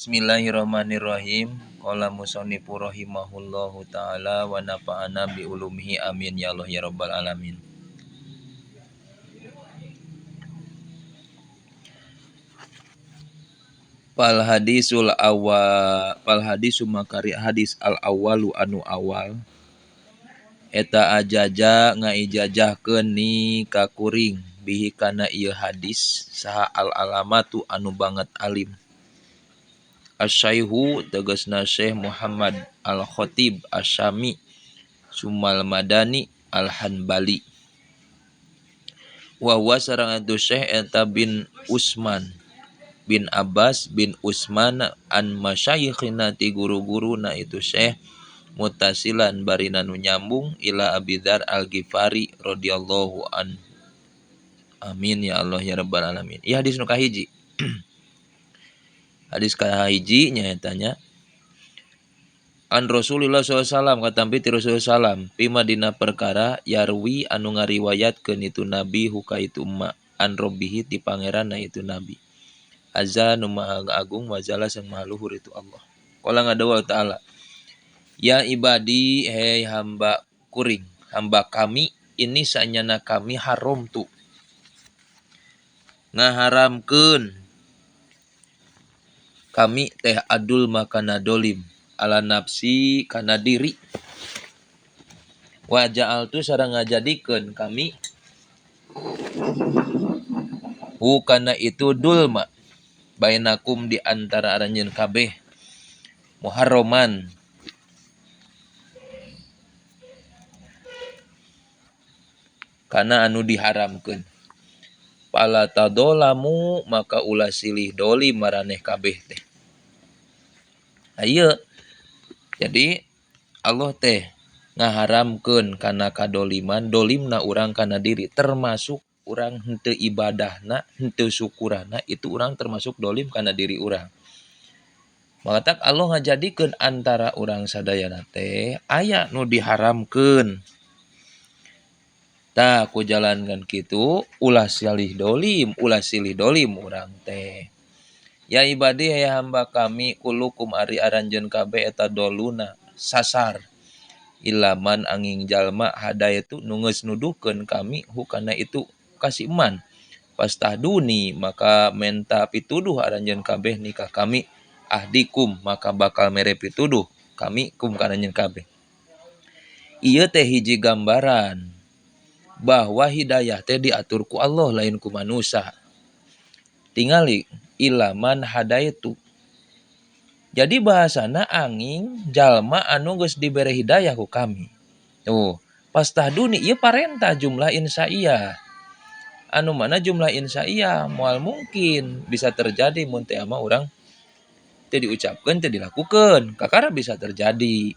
Bismillahirrahmanirrahim. Qala musannifu rahimahullahu taala wa nafa'ana bi ulumihi amin ya Allah ya rabbal alamin. Fal hadisu makari hadis al awalu anu awal eta ajaja ngaijajahkeun ni ka kuring bihi kana ieu hadis saha al alamatu anu banget alim. Asyaihu tegasna Syekh Muhammad Al-Khatib Asyami Sumal Madani Al-Hanbali. Wa huwa sareng atu Syekh eta bin Usman bin Abbas bin Usman an masyayikhina ti guru-guruna itu Syekh mutasilan barina nu nyambung ila Abi Dzar Al-Ghifari radhiyallahu an. Amin ya Allah ya rabbal alamin. Ieu hadis nu kahiji. Hadis kahiji nyaetanya an Rasulullah SAW katampi ti Rasulullah SAW pima dina perkara yarwi anu ngariwayatkeun itu nabi huka itu ma an robbihi ti pangeranna itu nabi azza nu maha agung wazala sang maha luhur itu Allah. Qala ngadawa ta'ala ya ibadi hei hamba kuring hamba kami ini sanyana kami haram tu ngaharamkeun kami teh adul makana dolim ala nafsi kana diri wa ja'al tu sareng ngajadikeun kami kana itu dulma bainakum di antara aranjeun kabeh muharraman kana anu diharamkeun pala tadolamu maka ulah silih dolim maraneh kabeh teh. Ayeuna jadi Allah teh ngaharamkeun kana kadoliman dolimna urang kana diri termasuk urang henteu ibadahna henteu syukurana itu urang termasuk dolim kana diri urang. Maka Allah ngajadikeun antara urang sadayana teh aya nu diharamkeun. Tah ku jalankeun kitu ulah silih dolim urang teh. Ya ibadi ya hamba kami kulukum ari aranjeun kabeh eta doluna sasar ilaman anging jalma hadayatu nu geus nuduhkeun kami hukana itu kasih iman pastahduni maka menta pituduh aranjeun kabeh nikah kami ahdikum maka bakal mere pituduh kami kum karanjeun kabeh. Ieu teh hiji gambaran bahwa hidayah teh diatur ku Allah lain ku manusia. Tingali ilaman hadayatu. Jadi bahasana angin jalma anu geus dibere hidayah ku kami. Tuh, pastahduni ieu parentah jumlah insaiyah. Anu mana jumlah insaiyah moal mungkin bisa terjadi mun teh ama urang teu diucapkeun teu dilakukeun, kakara bisa terjadi.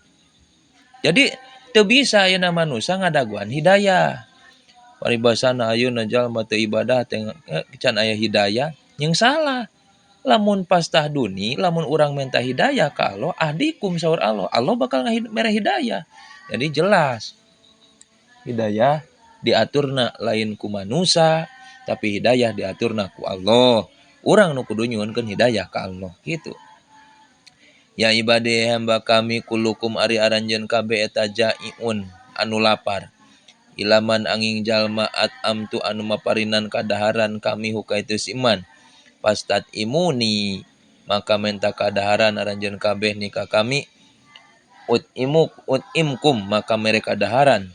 Jadi teu bisa ayeuna manusia ngadaguan hidayah. Paribasana ayeuna jalma teu ibadah teh can aya hidayah yang salah. Lamun pastahduni, lamun urang minta hidayah ka Allah, ahdikum saur Allah, Allah bakal mere hidayah. Jadi jelas hidayah diaturna lain ku manusia, tapi hidayah diaturna ku Allah. Urang nu kudu nyuhunkeun hidayah ka Allah gitu. Ya ibadi hamba kami kulukum ari aranjeun kabeh eta jaiun anu lapar. Ilaman anging jalma amtu anu maparinan kadaharan kami huka itu siman. Pastat imuni maka menta kadaharan aranjeun kabeh nikah kami ut imkum maka mereka kadaharan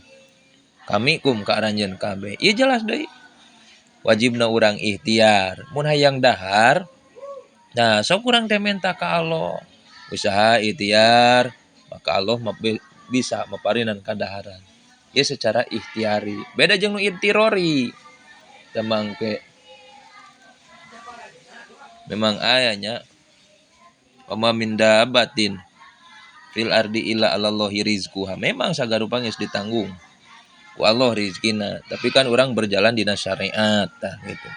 kami kum ka aranjeun kabeh. Ieu jelas deui. Wajibna urang ikhtiar. Mun hayang dahar, nah sok urang teh menta ka Allah. Usaha ikhtiar, maka Allah bisa maparinan kadaharan. Ieu secara ikhtiari. Beda jeung nu intirori. Memang ayanya wa min dabatin fil ardi illa alallahi rizquha. Memang sagarupa geus ditanggung ku Allah rizkina, tapi kan orang berjalan dina syariat tah gitu.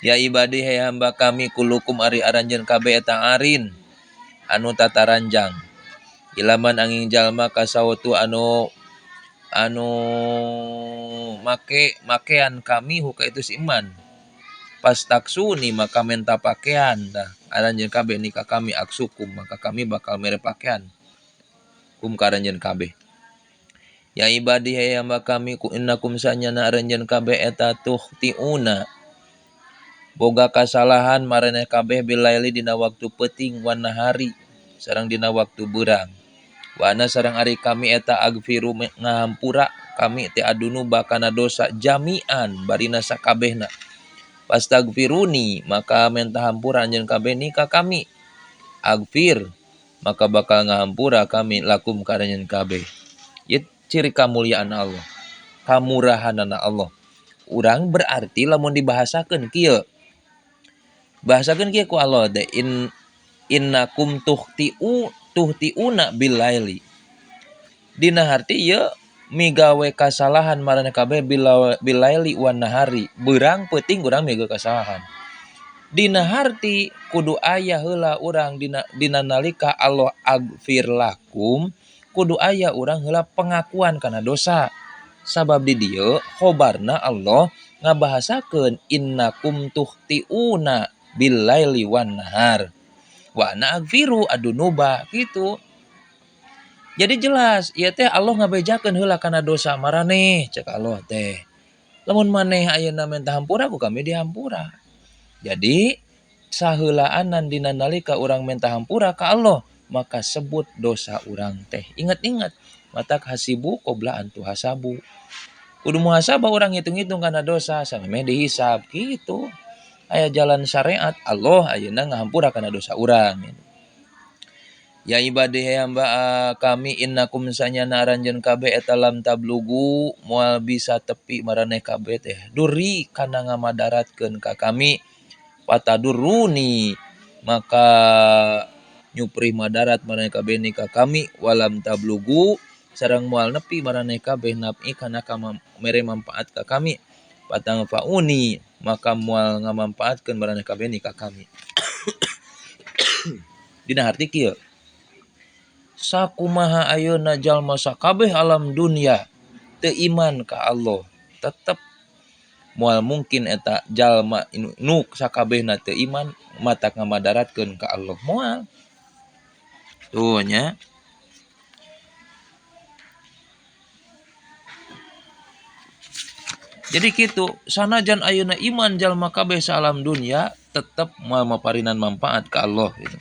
Ya ibadi hai hamba kami kulukum ari aranjeun kabeh eta arin anu tataranjang. Ilaman angin jalma kasawatu anu makean kami huka itu si iman. pas taksuni maka minta pakaian dah aranjeun kabeh ni ka kami aksukum maka kami bakal mere pakaian kum ka aranjeun kabeh. Ya ibadi hay hamba kami ku innakum sanyana aranjeun kabeh eta tuhtiuna boga kasalahan maraneh kabeh bilaili dina waktu peuting wan nahari sareng dina waktu beurang. Wa ana sareng ari kami eta agfiru ngahampura kami teh adunu bakana dosa jami'an barina sakabehna. Pastagfiruni maka minta hampura anjeun kabeh ni ka kami. Agfir maka bakal ngahampura kami lakum ka anjeun kabeh. Ieu ciri kamuliaan Allah. Kamurahanana Allah. Urang berarti lamun dibahasakeun kieu. Bahasakeun kieu ku Allah teh innakum tuhtiuna bilaili. Dina harti ieu migawe kasalahan maraneh kabeh bilaili wan nahari. Beurang peuting urang migawe kasalahan. Dina harti kudu aya heula urang dina nalika Allah agfir lakum kudu aya urang heula pengakuan kana dosa. Sabab di dieu khobarna Allah ngabahasakeun innakum tuhtiuna bilaili wan nahar. Wa ana agfiru adunuba gitu. Jadi jelas, ieu teh Allah ngabejakeun heula kana dosa maraneh cek Allah teh. Lamun maneh ayeuna minta hampura ku kami dihampura. Jadi saheulaanan dina nalika urang minta hampura ka Allah, maka sebut dosa urang teh. Ingat-ingat, matak hasibu qabla an tuhasabu. Kudu muhasabah urang ngitung-ngitung kana dosa samemeh dihisab kitu. Aya jalan syariat Allah ayeuna ngahampura kana dosa urang. Ya ibadi hamba kami innakum sanyana aranjeun kabeh eta lam tablugu moal bisa tepi maraneh kabeh teh duri kana ngamadaratkeun ka kami pataduruni maka nyuprih madarat maraneh kabeh ni ka kami walam tablugu sareng moal nepi maraneh kabeh napi kana mere manfaat ka kami patang fauni maka moal ngamanfaatkeun maraneh kabeh ni ka kami. Dina harti kieu sakumaha ayeuna jalma sakabeh alam dunia teu iman ka Allah tetep moal mungkin eta jalma nu sakabehna teu iman matak ngamadaratkeun ka Allah moal tuh nya. Jadi kitu sanajan ayeuna iman jalma kabeh sa alam dunia tetep moal maparinan manfaat ka Allah gitu.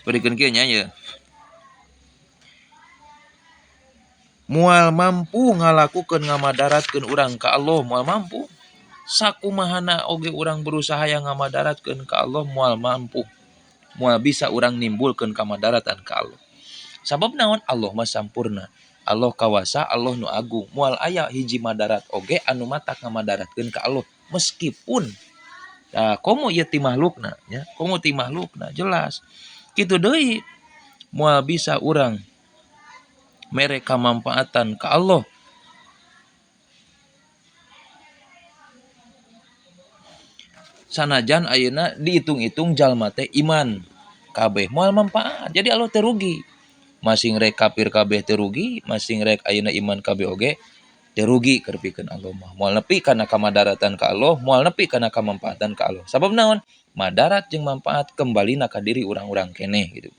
Perikeun kieu nya ye. Moal mampu ngalakukeun ngamadaratkeun urang ka Allah moal mampu. Sakumahana oge urang berusaha yang ngamadaratkeun ka Allah moal mampu. Moal bisa urang nimbulkeun kamadaratan ka Allah. Sabab naon Allah mah sampurna. Allah kawasa, Allah nu agung. Moal aya hiji madarat oge anu matak ngamadaratkeun ka Allah meskipun komo ieu ti makhlukna nya, komo ti makhlukna jelas. Kitu deui moal bisa urang mere kamanfaatan ka Allah. Sanajan ayeuna diitung-itung jalma teh iman kabeh moal manfaat. Jadi Allah teu rugi. Masing rek kafir kabeh teu rugi, masing rek ayeuna iman kabeh oge teu rugi keur pikeun Allah mah. Moal nepi kana kamadaratan ka Allah, moal nepi kana kamanfaatan ka Allah. Sabab naon? Madarat jeung manfaat kembalina ka diri urang-urang keneh gitu.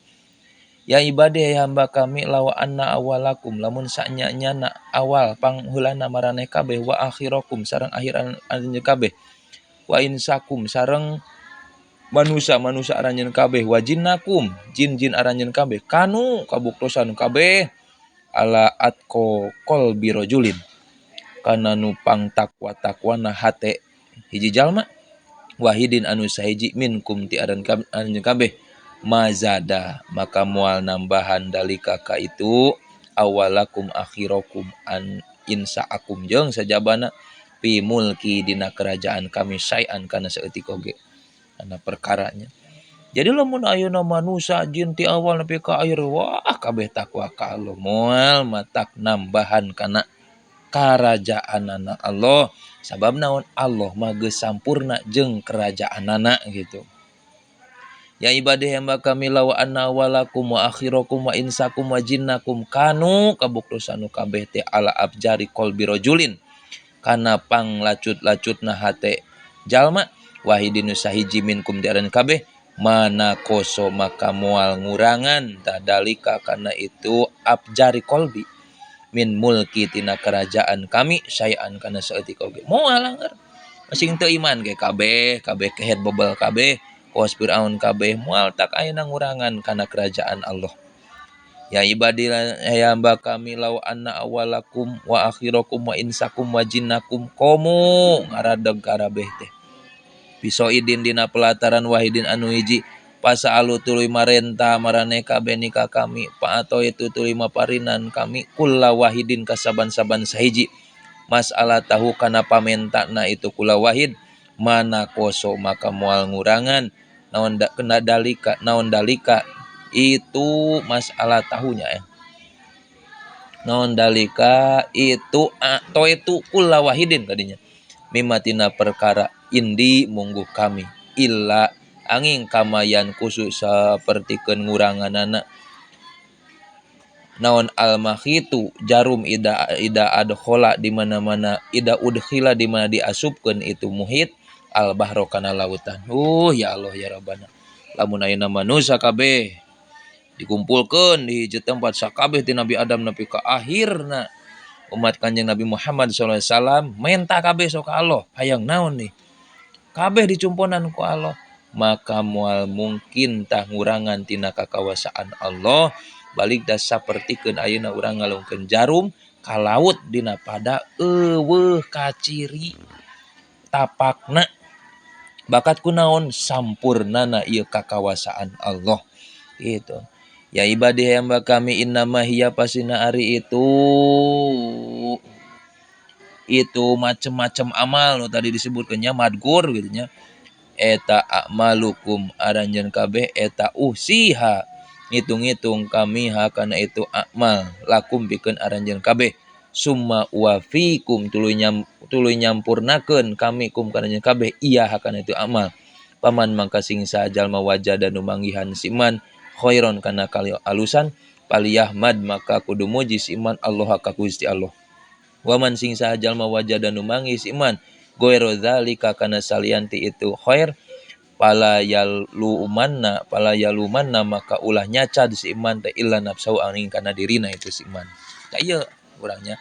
Ya ibadi hamba kami lawa anna awalakum lamun sanyanyana awal pangheulana maraneh kabeh wa akhirakum sareng akhir anjeun kabeh wa insakum sareng manusia aranjeun kabeh wa jinnakum jin-jin aranjeun kabeh kanu kabuktosan kabeh ala atqo qalbi rajulin kana nu pangtakwa-takwana hate hiji jalma wahidin anu sahiji minkum ti aranjeun kabeh mazada maka moal nambahan dalika ka itu awalakum akhirakum an insaakum jeung sajabana fi mulki dina kerajaan kami sayan kana saeutik oge kana perkaranya. Jadi lamun ayeuna manusia jin ti awal nepi ka akhir wah kabeh takwa ka Allah moal matak nambahan kana karajaanana Allah sabab naon Allah mah geus sampurna jeung kerajaanana gitu. Ya ibadih hamba kami law anna awalakum wa akhirakum wa insakum wa jinnakum kanu kabuktusanu kabeh teh ala abjari qalbi rajulin kana panglacut-lacutna hate jalma wahidin sahiji minkum diaran kabeh mana koso maka moal ngurangan tadalika kana itu abjari qalbi min mulki tina kerajaan kami sayan kana saeutik oge moal anggar masing teu iman ge kabeh kehet bebel kabeh kawas Firaun kabeh moal tak ayeuna ngurangan kana kerajaan Allah. Ya ibadillah ya hamba kami law anna awalakum wa akhirakum wa insakum wa jinnakum komu ngaradeg karabeh teh bisoidin dina pelataran wahidin anu hiji pasaalu tuluy marenta marane kabeh nikah kami pa atau itu tuluy maparinan kami kulla wahidin kasaban-saban sahiji masalah tahu kana pamentana itu kula wahid mana koso maka moal ngurangan naon kena dalika naon dalika itu masalah tahunya ya naon dalika itu atau itu kula wahidin tadinya mimatina perkara indi mungguh kami illa angin kamayan khusus sapertikeun nguranganana naon al-makhitu jarum ida adkhala di mana-mana ida udkhila di mana diasupkeun itu muhit al-bahro kana lautan. Ya Allah ya Rabbana. Lamun ayeuna manusia kabeh dikumpulkeun di hiji tempat sakabeh ti Nabi Adam nepi ka akhirna umat Kanjeng Nabi Muhammad sallallahu alaihi wasallam menta kabeh sok ka Allah. Hayang naon nih? Kabeh dicumponan ku Allah. Maka moal mungkin tah ngurangan tina kakawasaan Allah balik dah sapertikeun ayeuna urang ngalungkeun jarum ka laut dina pada eueuh kaciri tapakna bakat kunaon sampurnana ieu kakawasaan Allah gitu. Ya ibadi hamba kami innama hiya pasina ari itu macam-macam amal nu tadi disebutkeunnya madgur gitu nya eta a'malukum aranjeun kabeh eta usiha ngitung-ngitung kami hakana itu amal lakum pikeun aranjeun kabeh summa wafikum tuluy nyampurnakeun kami kum kana kabeh iya hakana itu amal paman mangka sing sajalma wajada nu manggihan siman khairon kana kali alusan paliyahmad maka kudu muji si iman Allah ka Gusti Allah waman sing sajalma wajada nu manggi si iman goero zalika kana salianti itu khair pala yalumanna maka ulah nyacad si iman teh illa nafsu angin kana dirina itu si iman. Tah ieu urangnya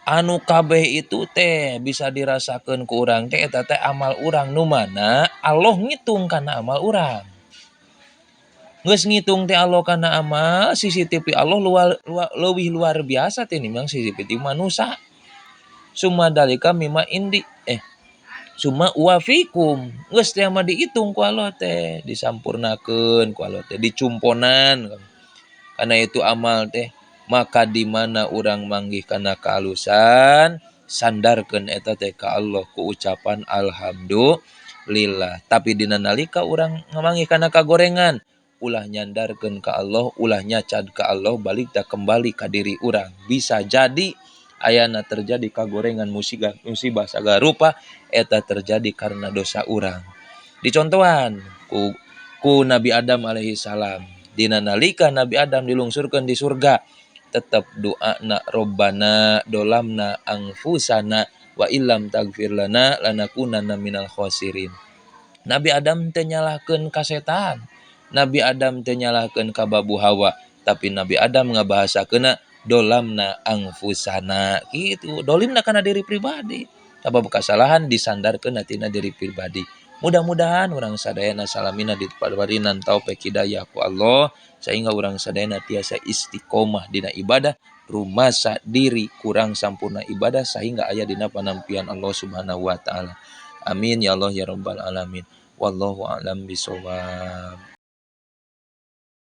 anu kabeh itu teh bisa dirasakeun ku urang teh eta teh amal urang nu mana Allah ngitung kana amal urang. Geus ngitung teh Allah kana amal CCTV Allah leuwih luar biasa teh nimang CCTV manusia. Summa dalika mimma indi summa wafikum geus teh mah diitung ku Allah teh disampurnakeun ku Allah teh dicumponan kana itu amal teh maka di mana urang manggih kana kaalusan sandarkeun eta teh ka Allah ku ucapan alhamdulillah tapi dina nalika urang ngamanggih kana kagorengan ulah nyandarkeun ka Allah ulah nyacad ka Allah balik teh kembali ka diri urang bisa jadi ayana terjadi kagorengan musibah sagala rupa eta terjadi karena dosa urang. Dicontohan ku Nabi Adam alaihi salam. Dina nalika Nabi Adam dilungsurkeun di surga, tetep doana Robbana dolamna anfusana wa illam taghfir lana lanakunanna minal khosirin. Nabi Adam teu nyalahkeun ka setan. Nabi Adam teu nyalahkeun ka babu Hawa, tapi Nabi Adam ngabahasakeunna dolamna angfusana gitu dolimna kana diri pribadi sabab kesalahan disandarkeun tina diri pribadi mudah-mudahan urang sadayana salamina diparinan taufik hidayah ku Allah sehingga urang sadayana tiasa istiqomah dina ibadah rumasa diri kurang sampurna ibadah sehingga aya dina panampian Allah Subhanahu wa taala amin ya Allah ya rabbal alamin wallahu a'lam bishawab.